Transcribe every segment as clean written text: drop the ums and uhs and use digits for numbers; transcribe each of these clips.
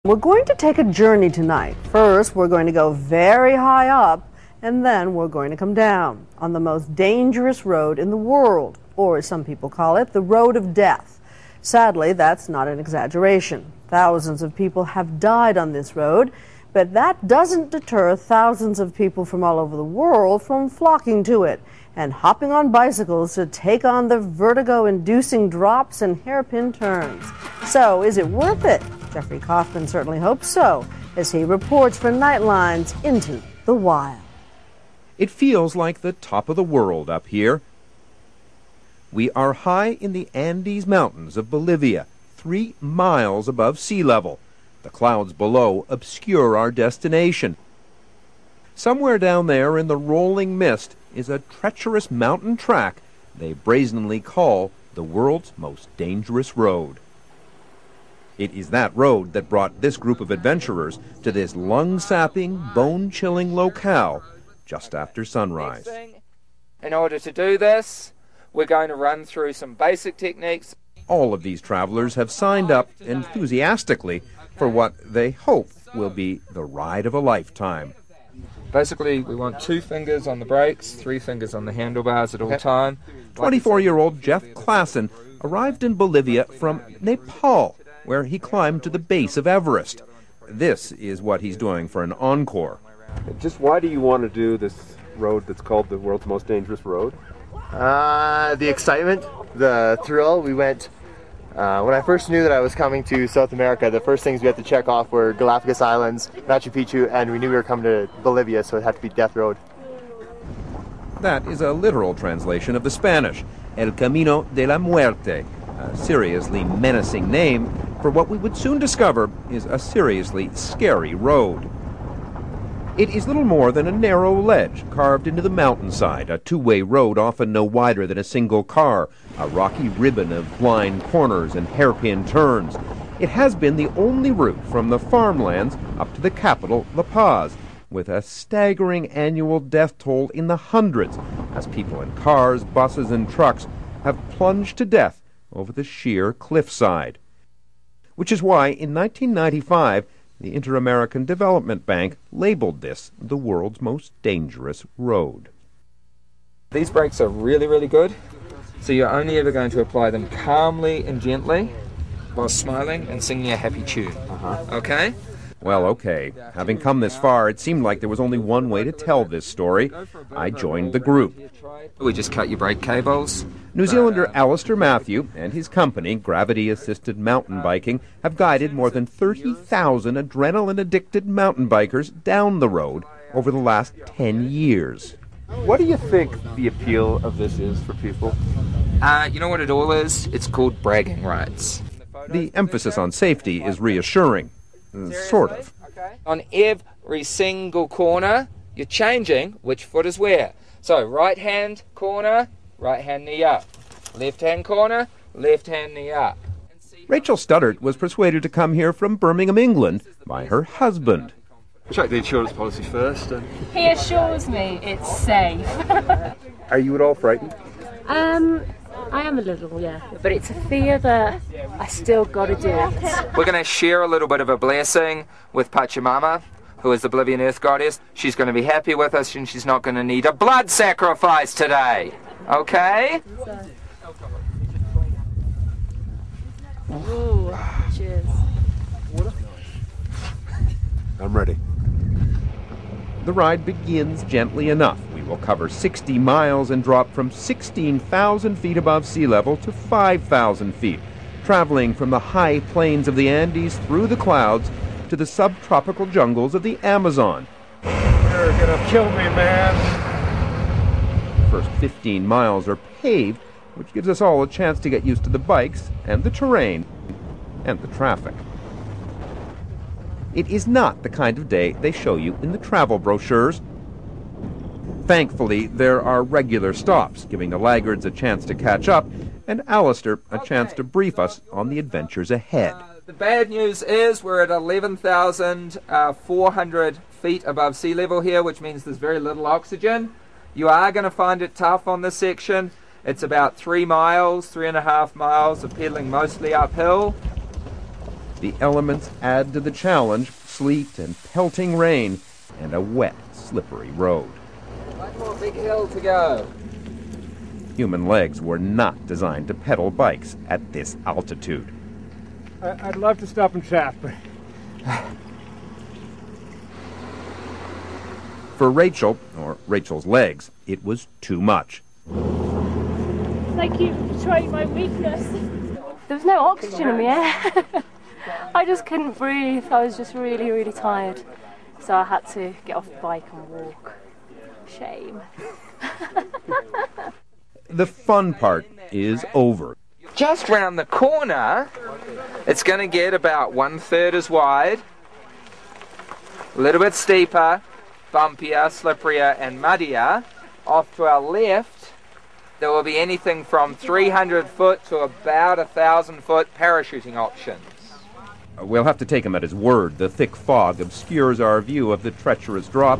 We're going to take a journey tonight. First, we're going to go very high up, and then we're going to come down on the most dangerous road in the world, or as some people call it, the road of death. Sadly, that's not an exaggeration. Thousands of people have died on this road, but that doesn't deter thousands of people from all over the world from flocking to it and hopping on bicycles to take on the vertigo-inducing drops and hairpin turns. So, is it worth it? Jeffrey Kaufman certainly hopes so, as he reports for Nightlines Into the Wild. It feels like the top of the world up here. We are high in the Andes Mountains of Bolivia, 3 miles above sea level. The clouds below obscure our destination. Somewhere down there in the rolling mist is a treacherous mountain track they brazenly call the world's most dangerous road. It is that road that brought this group of adventurers to this lung-sapping, bone-chilling locale just after sunrise. In order to do this, we're going to run through some basic techniques. All of these travelers have signed up enthusiastically for what they hope will be the ride of a lifetime. Basically, we want 2 fingers on the brakes, 3 fingers on the handlebars at all time. 24-year-old Jeff Klassen arrived in Bolivia from Nepal, where he climbed to the base of Everest. This is what he's doing for an encore. Just why do you want to do this road that's called the world's most dangerous road? The excitement, the thrill. We went, when I first knew that I was coming to South America, the first things we had to check off were Galapagos Islands, Machu Picchu, and we knew we were coming to Bolivia, so it had to be Death Road. That is a literal translation of the Spanish, El Camino de la Muerte, a seriously menacing name for what we would soon discover is a seriously scary road. It is little more than a narrow ledge carved into the mountainside, a 2-way road often no wider than a single car, a rocky ribbon of blind corners and hairpin turns. It has been the only route from the farmlands up to the capital, La Paz, with a staggering annual death toll in the hundreds, as people in cars, buses, and trucks have plunged to death over the sheer cliffside. Which is why, in 1995, the Inter-American Development Bank labeled this the world's most dangerous road. These brakes are really, really good. So you're only ever going to apply them calmly and gently while smiling and singing a happy tune. Okay? Well, okay. Having come this far, it seemed like there was only one way to tell this story. I joined the group. We just cut your brake cables. New Zealander Alistair Matthew and his company, Gravity-Assisted Mountain Biking, have guided more than 30,000 adrenaline-addicted mountain bikers down the road over the last 10 years. What do you think the appeal of this is for people? You know what it all is? It's called bragging rights. The emphasis on safety is reassuring. Sort of. On every single corner, you're changing which foot is where. So, right hand corner, right hand knee up. Left hand corner, left hand knee up. Rachel Studdert was persuaded to come here from Birmingham, England, by her husband. Check the insurance policy first. He assures me it's safe. Are you at all frightened? I am a little, yeah. But it's a fear that I still got to do it. We're going to share a little bit of a blessing with Pachamama, who is the Bolivian earth goddess. She's going to be happy with us, and she's not going to need a blood sacrifice today. Okay? Ooh, cheers. I'm ready. The ride begins gently enough. We will cover 60 miles and drop from 16,000 feet above sea level to 5,000 feet, traveling from the high plains of the Andes through the clouds to the subtropical jungles of the Amazon. You're gonna kill me, man. The first 15 miles are paved, which gives us all a chance to get used to the bikes and the terrain and the traffic. It is not the kind of day they show you in the travel brochures. Thankfully, there are regular stops, giving the laggards a chance to catch up, and Alistair a chance to brief us on the adventures ahead. The bad news is we're at 11,400 feet above sea level here, which means there's very little oxygen. You are going to find it tough on this section. It's about 3.5 miles of pedaling mostly uphill. The elements add to the challenge: sleet and pelting rain and a wet, slippery road. One more big hill to go. Human legs were not designed to pedal bikes at this altitude. I'd love to stop and chat, but... For Rachel, or Rachel's legs, it was too much. Thank you for betraying my weakness. There was no oxygen in the air. I just couldn't breathe. I was just really, really tired. So I had to get off the bike and walk. Shame. The fun part is over. Just round the corner, it's going to get about 1/3 as wide, a little bit steeper, bumpier, slipperier and muddier. Off to our left, there will be anything from 300 foot to about 1,000 foot parachuting options. We'll have to take him at his word. The thick fog obscures our view of the treacherous drop.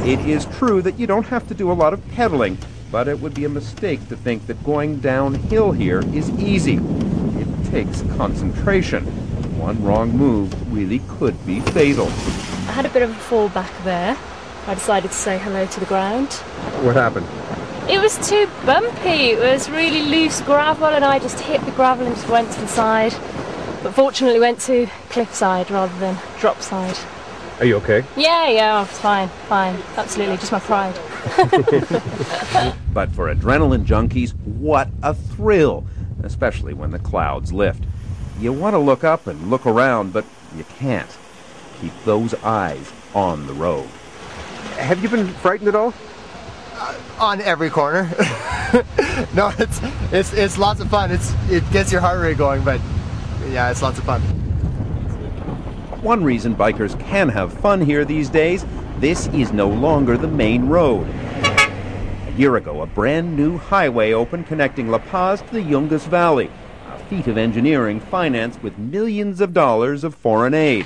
It is true that you don't have to do a lot of pedaling, but it would be a mistake to think that going downhill here is easy. It takes concentration. One wrong move really could be fatal. I had a bit of a fall back there. I decided to say hello to the ground. What happened? It was too bumpy. It was really loose gravel and I just hit the gravel and just went to the side. But fortunately went to cliffside rather than drop side. Are you okay? Yeah, it's fine. Absolutely, just my pride. But for adrenaline junkies, what a thrill, especially when the clouds lift. You want to look up and look around, but you can't. Keep those eyes on the road. Have you been frightened at all? On every corner. No, it's lots of fun. It gets your heart rate going, but yeah, it's lots of fun. One reason bikers can have fun here these days, this is no longer the main road. A year ago, a brand new highway opened connecting La Paz to the Yungas Valley, a feat of engineering financed with millions of dollars of foreign aid.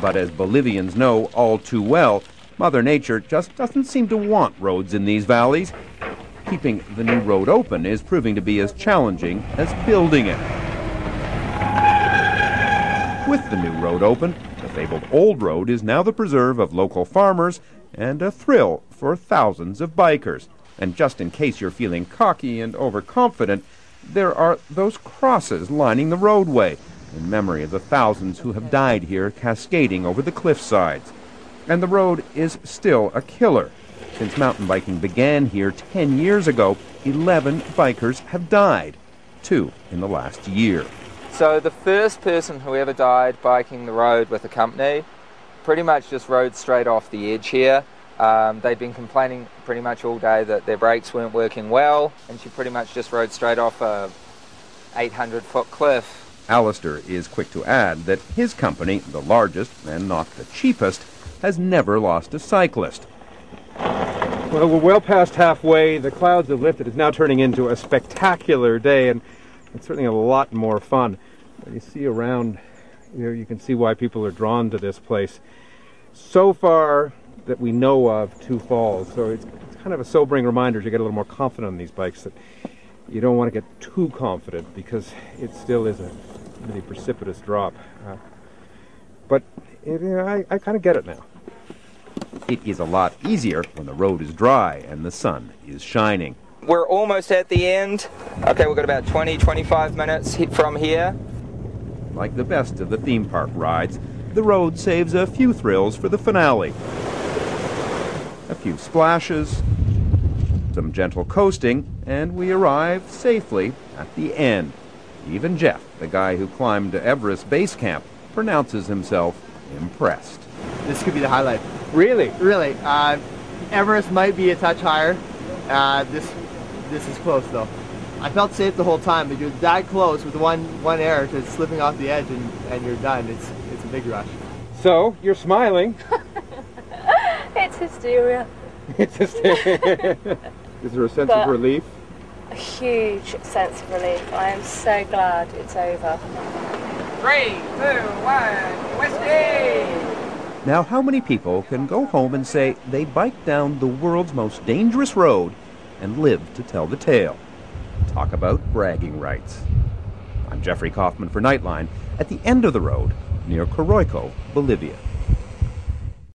But as Bolivians know all too well, Mother Nature just doesn't seem to want roads in these valleys. Keeping the new road open is proving to be as challenging as building it. With the new road open, the fabled old road is now the preserve of local farmers and a thrill for thousands of bikers. And just in case you're feeling cocky and overconfident, there are those crosses lining the roadway in memory of the thousands who have died here cascading over the cliff sides. And the road is still a killer. Since mountain biking began here 10 years ago, 11 bikers have died, 2 in the last year. So the first person who ever died biking the road with a company pretty much just rode straight off the edge here. They'd been complaining pretty much all day that their brakes weren't working well, and she pretty much just rode straight off a 800-foot cliff. Alistair is quick to add that his company, the largest and not the cheapest, has never lost a cyclist. Well, we're well past halfway. The clouds have lifted. It's now turning into a spectacular day, and it's certainly a lot more fun. You see around here, you can see why people are drawn to this place. So far that we know of, 2 falls. So it's kind of a sobering reminder to get a little more confident on these bikes, that you don't want to get too confident because it still is a really precipitous drop. But I kind of get it now. It is a lot easier when the road is dry and the sun is shining. We're almost at the end. Okay, we've got about 20-25 minutes from here. Like the best of the theme park rides, the road saves a few thrills for the finale. A few splashes, some gentle coasting, and we arrive safely at the end. Even Jeff, the guy who climbed to Everest Base Camp, pronounces himself impressed. This could be the highlight. Really? Really. Everest might be a touch higher. This is close though. I felt safe the whole time, but you're that close with one error to slipping off the edge and you're done. It's a big rush. So, you're smiling. It's hysteria. It's hysteria. Is there a sense of relief? A huge sense of relief. I am so glad it's over. 3, 2, 1, whiskey! Now, how many people can go home and say they biked down the world's most dangerous road and lived to tell the tale? Talk about bragging rights. I'm I'm Jeffrey Kaufman for Nightline, at the end of the road near Coroico, Bolivia.